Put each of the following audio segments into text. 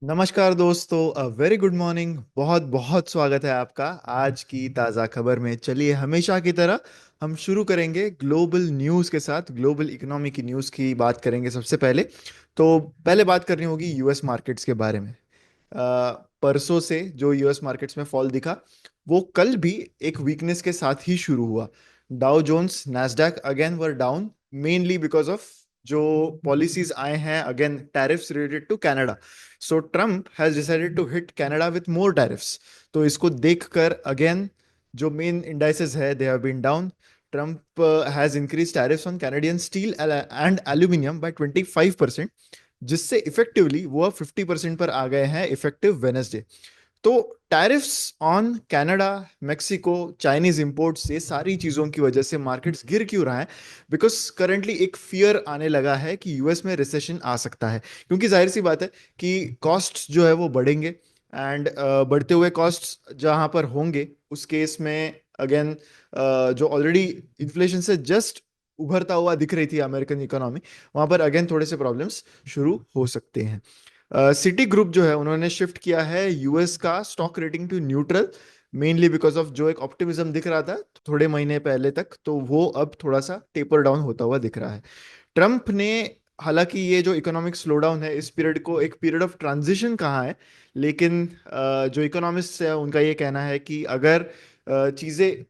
नमस्कार दोस्तों, a very good morning. बहुत बहुत स्वागत है आपका आज की ताज़ा खबर में। चलिए, हमेशा की तरह हम शुरू करेंगे ग्लोबल न्यूज़ के साथ। ग्लोबल इकोनॉमी की न्यूज़ की बात करेंगे सबसे पहले। तो पहले बात करनी होगी यूएस मार्केट्स के बारे में। परसों से जो यूएस मार्केट्स में फॉल दिखा, वो कल भी एक वीकनेस के साथ ही शुरू हुआ। Dow Jones, Nasdaq again were down, mainly because of जो पॉलिसीज आए हैं again, tariffs related to Canada. So Trump has decided to hit Canada with more tariffs. तो इसको देखकर अगेन जो मेन इंडाइसेस है, they have been down. Trump has increase tariffs on Canadian steel and aluminium by 25%, जिससे effectively वो अब 50% पर आ गए हैं इफेक्टिव वेनेसडे। तो tariffs on Canada, Mexico, Chinese import से सारी चीजों की वजह से मार्केट्स गिर क्यों रहा है? बिकॉज करंटली एक फियर आने लगा है कि यूएस में रिसेशन आ सकता है। क्योंकि जाहिर सी बात है कि कॉस्ट जो है वो बढ़ेंगे। एंड बढ़ते हुए कॉस्ट जहां पर होंगे, उस केस में अगेन जो ऑलरेडी इन्फ्लेशन से जस्ट उभरता हुआ दिख रही थी अमेरिकन इकोनॉमी, वहां पर अगेन थोड़े से प्रॉब्लम्स शुरू हो सकते हैं। सिटी ग्रुप जो है, उन्होंने शिफ्ट किया है यूएस का stock rating to neutral, mainly because of जो एक ऑप्टिमिज्म दिख रहा था थोड़े महीने पहले तक, तो वो अब थोड़ा सा टेपर डाउन होता हुआ दिख रहा है। ट्रम्प ने, हालांकि ये जो इकोनॉमिक स्लोडाउन है, इस पीरियड को एक पीरियड ऑफ ट्रांजिशन कहा है, लेकिन जो इकोनॉमिस्ट है उनका ये कहना है कि अगर चीजें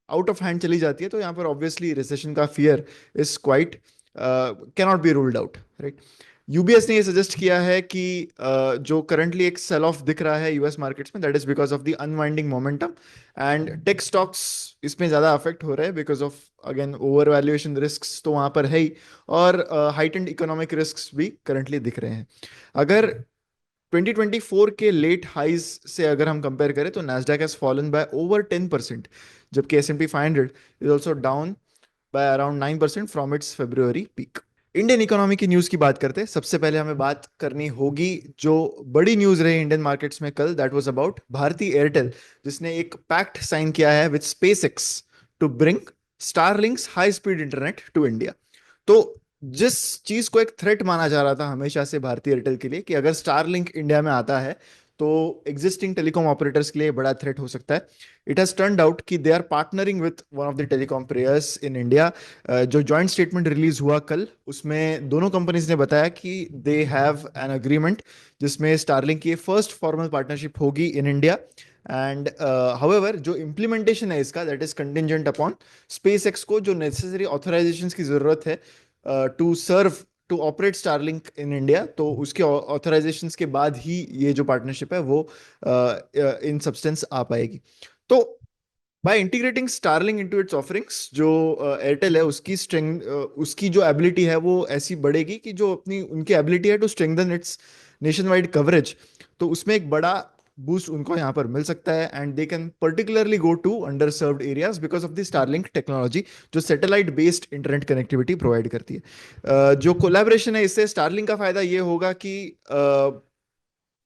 आउट ऑफ हैंड चली जाती है तो यहाँ पर ऑब्वियसली रिसेशन का fear is quite can not be ruled out, right. UBS ने ये सजेस्ट किया है कि जो करंटली एक सेल ऑफ दिख रहा है यूएस मार्केट्स में, that is because of the unwinding momentum. And tech stocks इसमें ज्यादा अफेक्ट हो रहे हैं because of again over valuation risks तो वहां पर है ही, और हाइटेंड इकोनॉमिक रिस्क्स भी करंटली दिख रहे हैं। अगर 2024 के लेट हाइज से अगर हम कंपेयर करें तो Nasdaq has fallen bye over 10%, जबकि S&P 500 is also down by around 9% from its February peak. Indian economy की न्यूज की बात करते हैं। सबसे पहले हमें बात करनी होगी जो बड़ी न्यूज रही इंडियन मार्केट्स में कल, that was about Bharti Airtel, जिसने एक पैक्ट साइन किया है with SpaceX to bring Starlink's high speed internet to India. तो जिस चीज को एक थ्रेट माना जा रहा था हमेशा से भारतीय एयरटेल के लिए, कि अगर स्टारलिंक इंडिया में आता है तो एग्जिस्टिंग टेलीकॉम ऑपरेटर्स के लिए बड़ा थ्रेट हो सकता है, इट हैज टर्न्ड आउट कि they are partnering with one of the telecom players in India. जो जॉइंट स्टेटमेंट रिलीज हुआ कल, उसमें दोनों कंपनीज ने बताया कि दे हैव एन अग्रीमेंट जिसमें स्टारलिंक की फर्स्ट फॉर्मल पार्टनरशिप होगी इन इंडिया। एंड हाउएवर जो इम्प्लीमेंटेशन है इसका, that is contingent upon SpaceX को जो नेसेसरी ऑथराइजेशन की जरूरत है to serve, to operate Starlink in India, तो उसके ऑथराइजेशंस के बाद ही ये जो पार्टनरशिप है वो इन सब्सटेंस आ पाएगी। तो by integrating Starlink into its offerings, जो एयरटेल है उसकी स्ट्रेंग, उसकी जो एबिलिटी है वो ऐसी बढ़ेगी कि जो अपनी उनकी एबिलिटी है to strengthen its nationwide coverage, तो उसमें एक बड़ा बूस्ट उनको यहाँ पर मिल सकता है। And they can particularly go to under served areas because of the Starlink technology, जो satellite based internet connectivity provide करती है। जो कोलैबोरेशन है, इससे स्टारलिंक का फायदा ये होगा कि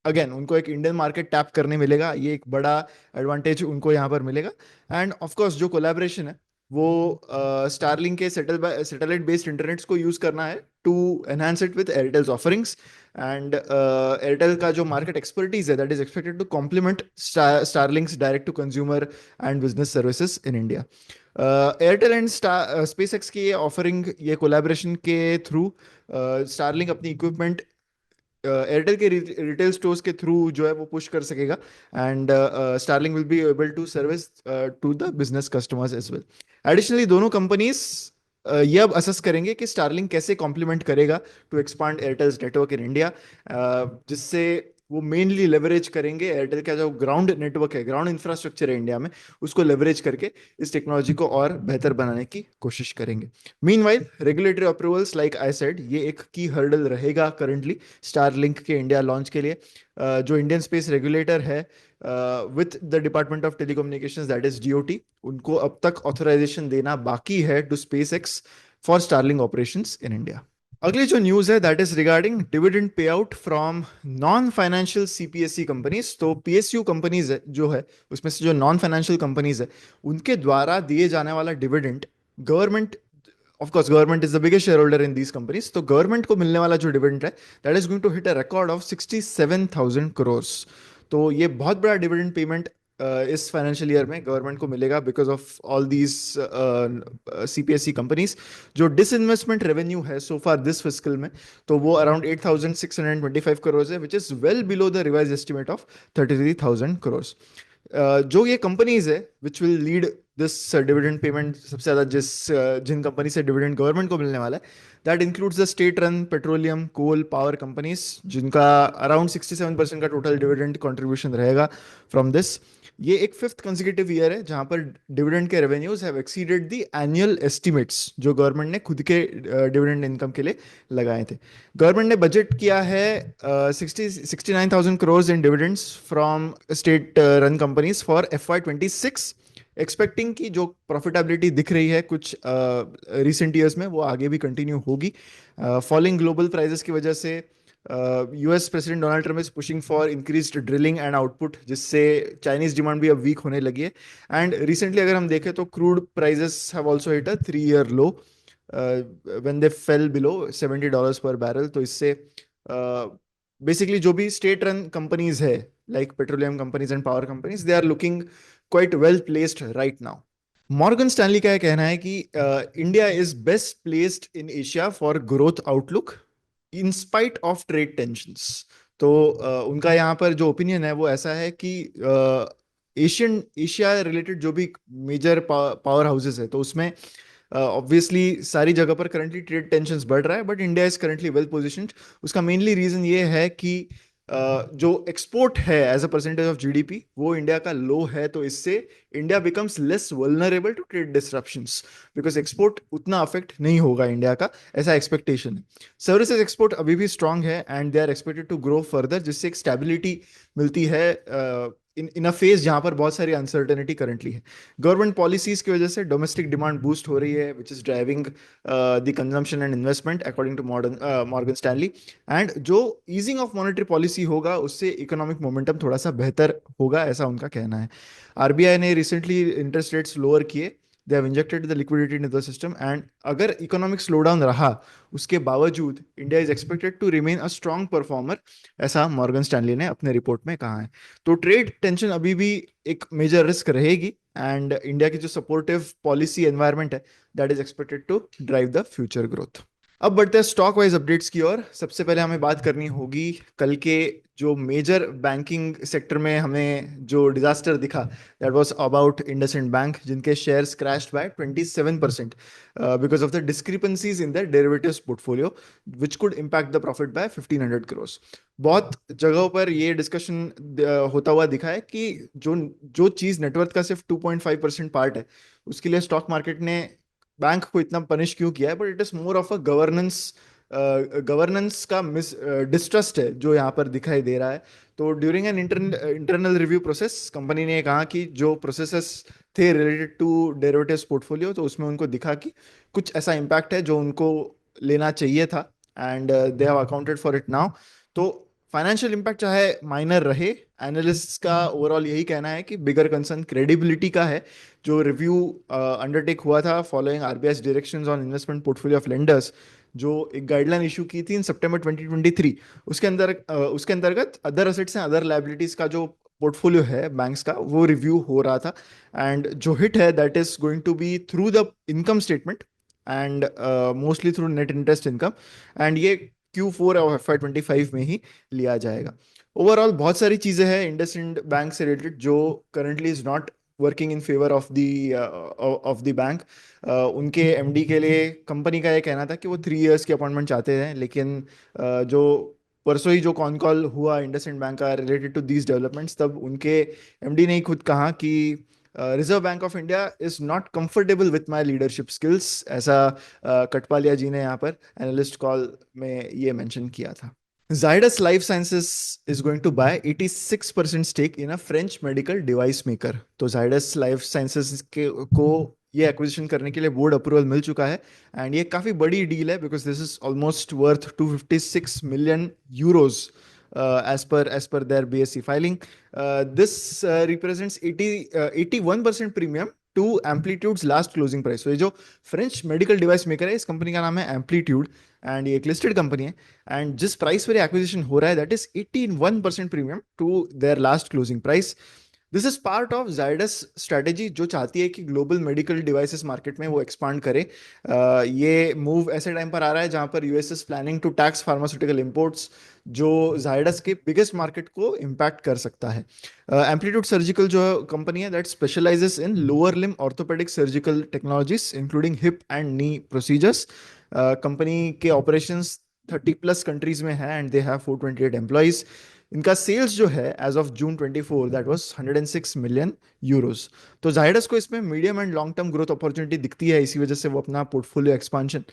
अगेन उनको एक इंडियन मार्केट टैप करने मिलेगा, ये एक बड़ा एडवांटेज उनको यहाँ पर मिलेगा। एंड ऑफ कोर्स जो कोलैबोरेशन है वो स्टारलिंक के सैटेलाइट बेस्ड इंटरनेट्स को यूज करना है to enhance it with Airtel's offerings. And Airtel का जो मार्केट एक्सपर्टीज है, that is expected to complement Starlink's direct to consumer and business services in India. Airtel and SpaceX की ये ऑफरिंग, ये कोलैबोरेशन के थ्रू स्टारलिंक अपनी इक्विपमेंट एयरटेल के रिटेल स्टोर्स के थ्रू जो है वो पुश कर सकेगा। And Starlink will be able to service to the business customers as well. Additionally दोनों कंपनीज ये अब असेस करेंगे कि स्टारलिंक कैसे कॉम्प्लीमेंट करेगा to expand Airtel's network in India, जिससे वो मेनली लेवरेज करेंगे एयरटेल का जो ग्राउंड नेटवर्क है, ग्राउंड इंफ्रास्ट्रक्चर है इंडिया में, उसको लेवरेज करके इस टेक्नोलॉजी को और बेहतर बनाने की कोशिश करेंगे। Meanwhile regulatory approvals, like I said, ये एक की हर्डल रहेगा करंटली स्टारलिंक के इंडिया लॉन्च के लिए। जो इंडियन स्पेस रेगुलेटर है with the department of telecommunications, that is DOT, उनको अब तक ऑथराइजेशन देना बाकी है to SpaceX for Starlink operations in India. अगली जो न्यूज है, that is regarding dividend pay out from non financial CPSE companies. तो पीएसयू कंपनीज है जो है, उसमें से जो नॉन फाइनेंशियल कंपनीज है, उनके द्वारा दिए जाने वाला dividend government of course government is the biggest shareholder in these companies, तो गवर्नमेंट को मिलने वाला जो डिविडेंड है that is going to hit a record of 67,000 crores। तो ये बहुत बड़ा डिविडेंड पेमेंट इस फाइनेंशियल ईयर में गवर्नमेंट को मिलेगा because of all these CPSE companies. जो डिसइन्वेस्टमेंट रेवेन्यू है सो फार दिस फिस्कल में, तो वो अराउंड 8,625 करोड़ है, which is well below the revise estimate of 33,000 crore. जो ये कंपनीज है which will lead this dividend payment सबसे ज्यादा, जिन कंपनी से डिविडेंड गवर्नमेंट को मिलने वाला है, that includes the state run petroleum coal power companies, जिनका अराउंड 67% का टोटल डिविडेंड कंट्रीब्यूशन रहेगा फ्रॉम दिस। ये एक फिफ्थ कंसेक्यूटिव ईयर है जहां पर डिविडेंड के revenues have exceeded the annual estimates जो गवर्नमेंट ने खुद के डिविडेंड इनकम के लिए लगाए थे। गवर्नमेंट ने बजट किया है 69,000 crore in dividends from state run companies for FY 26, expecting की जो प्रॉफिटेबिलिटी दिख रही है कुछ रिसेंट ईयर्स में वो आगे भी कंटिन्यू होगी। फॉलिंग ग्लोबल प्राइसेस की वजह से US president Donald Trump is pushing for increased drilling and output, जिससे चाइनीज डिमांड भी अब वीक होने लगी है। एंड रिसेंटली अगर हम देखें तो crude prices have also hit a 3 year low when they fell below $70 per barrel. तो इससे बेसिकली जो भी स्टेट रन कंपनीज है like petroleum companies and power companies, they are looking quite well placed right now. Morgan Stanley का यह कहना है कि India is best placed in Asia for growth outlook in spite of trade tensions. तो उनका यहाँ पर जो ओपिनियन है वो ऐसा है कि एशिया रिलेटेड जो भी मेजर पावर हाउसेस है तो उसमें ऑब्वियसली सारी जगह पर करंटली ट्रेड टेंशंस बढ़ रहा है, but India is currently well positioned. उसका मेनली रीजन ये है कि जो एक्सपोर्ट है as a percentage of GDP वो इंडिया का लो है, तो इससे India becomes less vulnerable to trade disruptions because export उतना अफेक्ट नहीं होगा इंडिया का, ऐसा एक्सपेक्टेशन है। सर्विसेज एक्सपोर्ट अभी भी स्ट्रांग है and they are expected to grow further, जिससे एक स्टेबिलिटी मिलती है इन अ फेज जहां पर बहुत सारी अनसर्टेनिटी करंटली है। गवर्नमेंट पॉलिसीज की वजह से डोमेस्टिक डिमांड बूस्ट हो रही है which is driving the consumption and investment according to Morgan Stanley. And जो ईजिंग ऑफ मॉनेटरी पॉलिसी होगा उससे इकोनॉमिक मोमेंटम थोड़ा सा बेहतर होगा, ऐसा उनका कहना है। आरबीआई ने रिसेंटली इंटरेस्ट रेट्स लोअर किए, they have injected the liquidity in the system, and अगर इकोनॉमिक स्लोडाउन रहा उसके बावजूद India is expected to remain a strong performer, ऐसा मॉर्गन स्टैनली ने अपने रिपोर्ट में कहा है। तो ट्रेड टेंशन अभी भी एक मेजर रिस्क रहेगी एंड इंडिया की जो सपोर्टिव पॉलिसी एनवायरनमेंट है that is expected to drive the future growth. अब बढ़ते हैं स्टॉक वाइज अपडेट्स की ओर। सबसे पहले हमें बात करनी होगी कल के जो मेजर बैंकिंग सेक्टर में हमें जो डिजास्टर दिखा, that was about IndusInd bank, जिनके shares crashed by 27% because of the discrepancies in the derivatives portfolio which could impact the profit by 1,500 crore. बहुत जगहों पर ये डिस्कशन होता हुआ दिखा है कि जो जो चीज नेटवर्थ का सिर्फ 2.5% पार्ट है उसके लिए स्टॉक मार्केट ने बैंक को इतना पनिश क्यों किया है, but it is more of a governance का मिस डिस्ट्रस्ट है जो यहाँ पर दिखाई दे रहा है। तो during an internal review process company ने कहा कि जो प्रोसेसेस थे रिलेटेड टू डेरिवेटिव्स पोर्टफोलियो, तो उसमें उनको दिखा कि कुछ ऐसा इम्पैक्ट है जो उनको लेना चाहिए था and they have accounted for it now. तो फाइनेंशियल इम्पैक्ट चाहे माइनर रहे, एनालिस्ट्स का ओवरऑल यही कहना है कि बिगर कंसर्न क्रेडिबिलिटी का है। जो रिव्यू अंडरटेक हुआ था following RBI directions on investment portfolio of lenders, जो एक गाइडलाइन इशू की थी इन सितंबर 2023, उसके अंतर्गत other assets and other liabilities का जो पोर्टफोलियो है बैंक्स का वो रिव्यू हो रहा था। एंड जो हिट है that is going to be through the income statement and mostly through net interest income, and ये Q4 और FY 25 में ही लिया जाएगा। ओवरऑल बहुत सारी चीजें हैं इंडसइंड बैंक से रिलेटेड जो currently is not working in favour of the bank. उनके एमडी के लिए कंपनी का ये कहना था कि वो 3 इयर्स की अपॉइंटमेंट चाहते हैं, लेकिन जो परसों ही जो कॉन कॉल हुआ इंडसइंड बैंक का रिलेटेड टू दीज डेवलपमेंट्स, तब उनके एमडी ने ही खुद कहा कि reserve bank of India is not comfortable with my leadership skills, ऐसा कटपालिया जी ने यहाँ पर एनालिस्ट कॉल में ये मेंशन किया था। Zydus Life Sciences is going to buy 86% stake in a French medical device maker। तो Zydus Life Sciences को ये एक्विजिशन करने के लिए बोर्ड अप्रूवल मिल चुका है एंड ये काफी बड़ी डील है because this is almost worth 256 million euros as per their BSE filing। This represents 81% premium to Amplitude's last closing price. तो ये जो फ्रेंच मेडिकल डिवाइस मेकर है, इस कंपनी का नाम है एम्पलीट्यूड, एंड ये एक लिस्टेड कंपनी है। एंड जिस प्राइस पर एक्विजिशन हो रहा है, that is 81% premium to their last closing price. This is part of Zydus strategy, जो चाहती है कि ग्लोबल मेडिकल डिवाइसेस मार्केट में वो एक्सपांड करे। ये मूव ऐसे टाइम पर आ रहा है जहां पर US is planning to tax pharmaceutical imports, जो जायडस के बिगेस्ट मार्केट को इम्पैक्ट कर सकता है। एम्पलीट्यूड सर्जिकल जो कंपनी है, that specialises in lower limb orthopaedic surgical technologies including hip and knee procedures. Company के ऑपरेशंस 30+ कंट्रीज में है, एंड दे हैव 428 एम्प्लॉइज। इनका सेल्स जो है as of June 24, that was 106 million euros. तो जायडस को इसमें medium and long term growth opportunity दिखती है, इसी वजह से वो अपना portfolio expansion,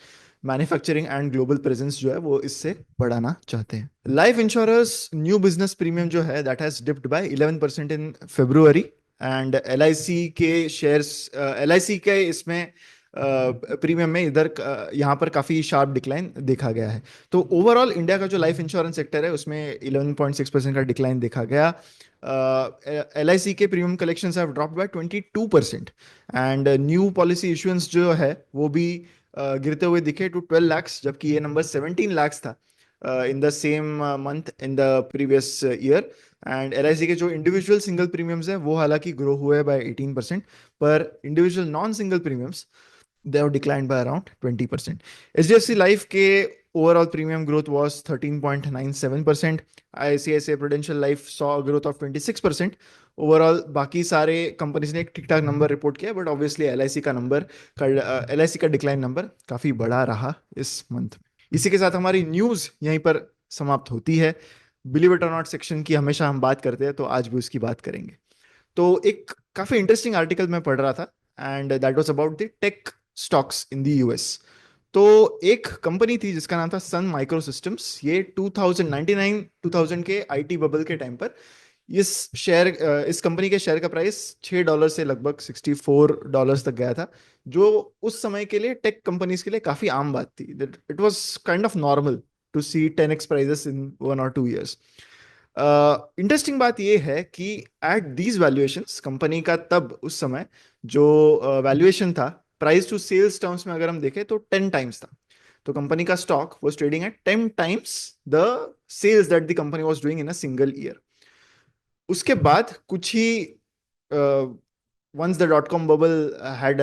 manufacturing and global presence जो है वो इससे बढ़ाना चाहते हैं। Life insurance new business premium जो है, that has dipped by 11% in February। And L I C के शेयर्स, एल आई सी के इसमें प्रीमियम में इधर यहाँ पर काफी शार्प डिक्लाइन देखा गया है। तो ओवरऑल इंडिया का जो लाइफ इंश्योरेंस सेक्टर है, उसमें 11.6% का डिक्लाइन देखा गया। एल आई सी के premium collection have dropped by 22%। And new policy issuance जो है वो भी गिरते हुए दिखे टू 12 lakhs, जबकि ये नंबर 17 lakhs था in the same month in the previous year. And L I C के जो इंडिविजुअल सिंगल प्रीमियम्स है वो हालांकि ग्रो हुए बाय 18%, पर individual non single premiums, they have declined by around 20%. HDFC Life के overall premium growth was 13.97%. ICICI Prudential Life saw a growth of 26%. Overall बाकी सारे कंपनीज ने एक ठीक ठाक नंबर रिपोर्ट किया, बट ऑब्वियसली एल आई सी का डिक्लाइन नंबर काफी बड़ा रहा इस मंथ। इसी के साथ हमारी न्यूज यहीं पर समाप्त होती है। बिलीव इट और नॉट सेक्शन की हमेशा हम बात करते हैं, तो आज भी उसकी बात करेंगे। तो एक काफी इंटरेस्टिंग आर्टिकल मैं पढ़ रहा था, and that was about the tech stocks in the US. तो एक कंपनी थी जिसका नाम था सन माइक्रो सिस्टम्स। ये 2099 2000 के आईटी बबल के टाइम पर इस कंपनी के शेयर का प्राइस $6 से लगभग $64 तक गया था, जो उस समय के लिए टेक कंपनीज के लिए काफी आम बात थी। It was kind of normal to see 10x prices in 1 or 2 years। Interesting बात यह है कि एट दीज वैल्यूएशंस कंपनी का तब उस समय जो वैल्यूएशन था, प्राइस टू सेल्स टर्म्स में अगर हम देखें तो 10 times था। तो कंपनी का stock was trading at 10 times the sales that the company was doing in a single year. उसके बाद कुछ ही once the dot com bubble had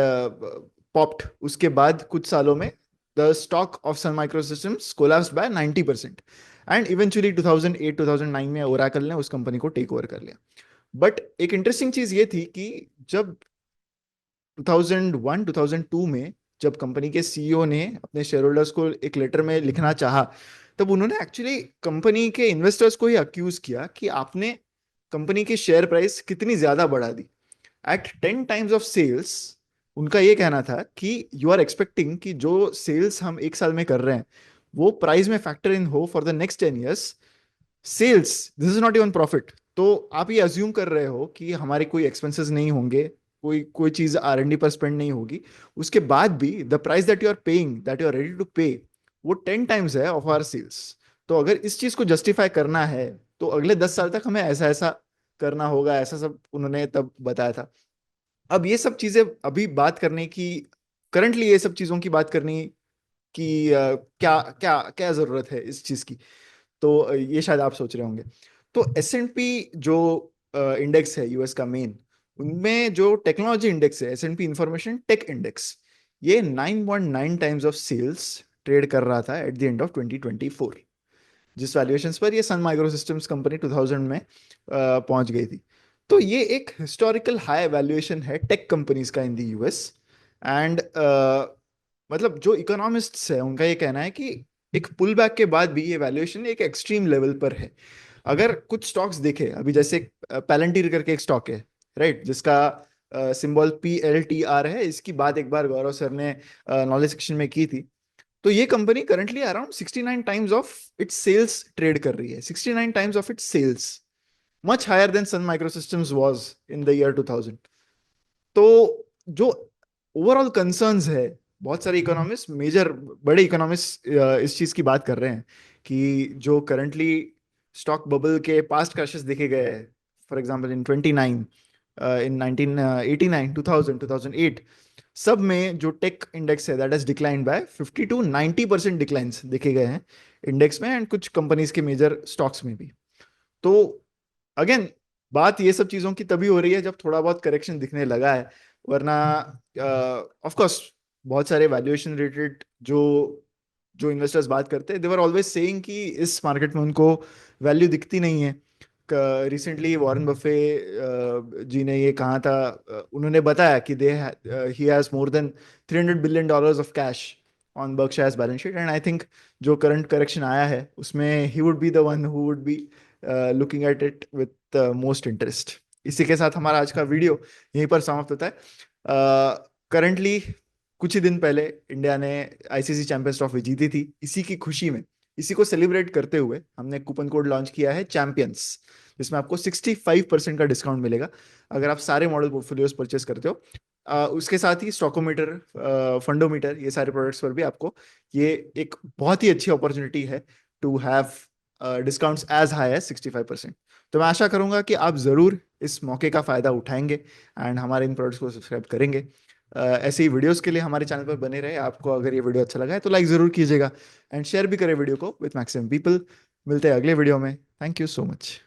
popped, उसके बाद कुछ सालों में the stock of Sun Microsystems collapsed by 90%। And eventually 2008-2009 में ओरेकल ने उस कंपनी को टेक ओवर कर लिया। बट एक इंटरेस्टिंग चीज ये थी कि जब 2001-2002 में जब कंपनी के सीईओ ने अपने शेयर होल्डर्स को एक लेटर में लिखना चाहा, तब उन्होंने एक्चुअली कंपनी के इन्वेस्टर्स को ही अक्यूज किया कि आपने कंपनी की शेयर प्राइस कितनी ज्यादा बढ़ा दी। एट 10 times ऑफ सेल्स, उनका ये कहना था कि यू आर एक्सपेक्टिंग कि जो सेल्स हम एक साल में कर रहे हैं वो प्राइस में फैक्टर इन हो for the next 10 years। Sales, this is not even profit. तो आप ये अज्यूम कर रहे हो कि हमारे कोई एक्सपेंसेस नहीं होंगे, कोई कोई चीज आर एन डी पर स्पेंड नहीं होगी, उसके बाद भी the price that you are paying, that you are ready to pay, वो 10 times है ऑफ आवर सेल्स। तो अगर इस चीज को जस्टिफाई करना है तो अगले 10 साल तक हमें ऐसा ऐसा करना होगा, ऐसा सब उन्होंने तब बताया था। अब ये सब चीजें अभी बात करने की, करंटली ये सब चीजों की बात करने की क्या क्या क्या जरूरत है इस चीज की, तो ये शायद आप सोच रहे होंगे। तो S&P जो इंडेक्स है यूएस का मेन, उनमें जो टेक्नोलॉजी इंडेक्स है, S&P इंफॉर्मेशन टेक इंडेक्स, ये 9.9 टाइम्स ऑफ सेल्स ट्रेड कर रहा था एट द एंड ऑफ 2024, जिस वैल्यूएशंस पर ये सन माइक्रो सिस्टम्स कंपनी 2000 में पहुंच गई थी। तो ये एक हिस्टोरिकल हाई वैल्यूएशन है टेक कंपनीज का इन द यूएस। एंड मतलब जो इकोनॉमिस्ट्स है उनका ये कहना है कि एक पुल बैक के बाद भी ये वैल्यूएशन एक एक्सट्रीम लेवल पर है। अगर कुछ स्टॉक्स देखे अभी, जैसे पैलेंटीर करके एक स्टॉक है, राइट, जिसका सिंबल PLTR है। इसकी बात एक बार गौरव सर ने नॉलेज सेक्शन में की थी। तो ये company currently around 69 times of its sales ट्रेड कर रही है, 69 times of its sales, much higher than Sun Microsystems was in the year 2000। तो जो ओवरऑल कंसर्न्स है, बहुत सारे इकोनॉमिस्ट, मेजर बड़े इकोनॉमिस्ट इस चीज की बात कर रहे हैं कि जो करंटली स्टॉक बबल के पास्ट क्रैशेस देखे गए हैं, फॉर एग्जांपल इन 29, इन 1989, 2000, 2008, सब में जो टेक इंडेक्स है that has decline by 50 to 90% declines देखे गए हैं इंडेक्स में, एंड कुछ कंपनीज के मेजर स्टॉक्स में भी। तो अगेन, बात ये सब चीजों की तभी हो रही है जब थोड़ा बहुत करेक्शन दिखने लगा है, वरना ऑफ कोर्स बहुत सारे वैल्यूएशन रिलेटेड जो जो इन्वेस्टर्स बात करते हैं, दे वर ऑलवेज सेइंग कि इस मार्केट में उनको वैल्यू दिखती नहीं है। रिसेंटली वॉरेन बफे जी ने ये कहा था, उन्होंने बताया कि they he has more than $300 billion of cash on Berkshire's balance sheet, and I think जो करंट करेक्शन आया है उसमें he would be the one who would be looking at it with most interest. इसी के साथ हमारा आज का वीडियो यहीं पर समाप्त होता है। करंटली कुछ ही दिन पहले इंडिया ने आईसीसी चैंपियंस ट्रॉफी जीती थी। इसी की खुशी में, इसी को सेलिब्रेट करते हुए हमने कूपन कोड लॉन्च किया है चैंपियंस, जिसमें आपको 65% का डिस्काउंट मिलेगा अगर आप सारे मॉडल पोर्टफोलियोज परचेस करते हो। उसके साथ ही स्टॉकोमीटर, फंडोमीटर, ये सारे प्रोडक्ट्स पर भी आपको ये एक बहुत ही अच्छी अपॉर्चुनिटी है to have discounts as high as 65%। तो मैं आशा करूंगा कि आप जरूर इस मौके का फायदा उठाएंगे एंड हमारे इन प्रोडक्ट्स को सब्सक्राइब करेंगे। ऐसे ही वीडियोस के लिए हमारे चैनल पर बने रहे। आपको अगर ये वीडियो अच्छा लगा है तो लाइक जरूर कीजिएगा एंड शेयर भी करें वीडियो को विथ मैक्सिमम पीपल। मिलते हैं अगले वीडियो में। Thank you so much.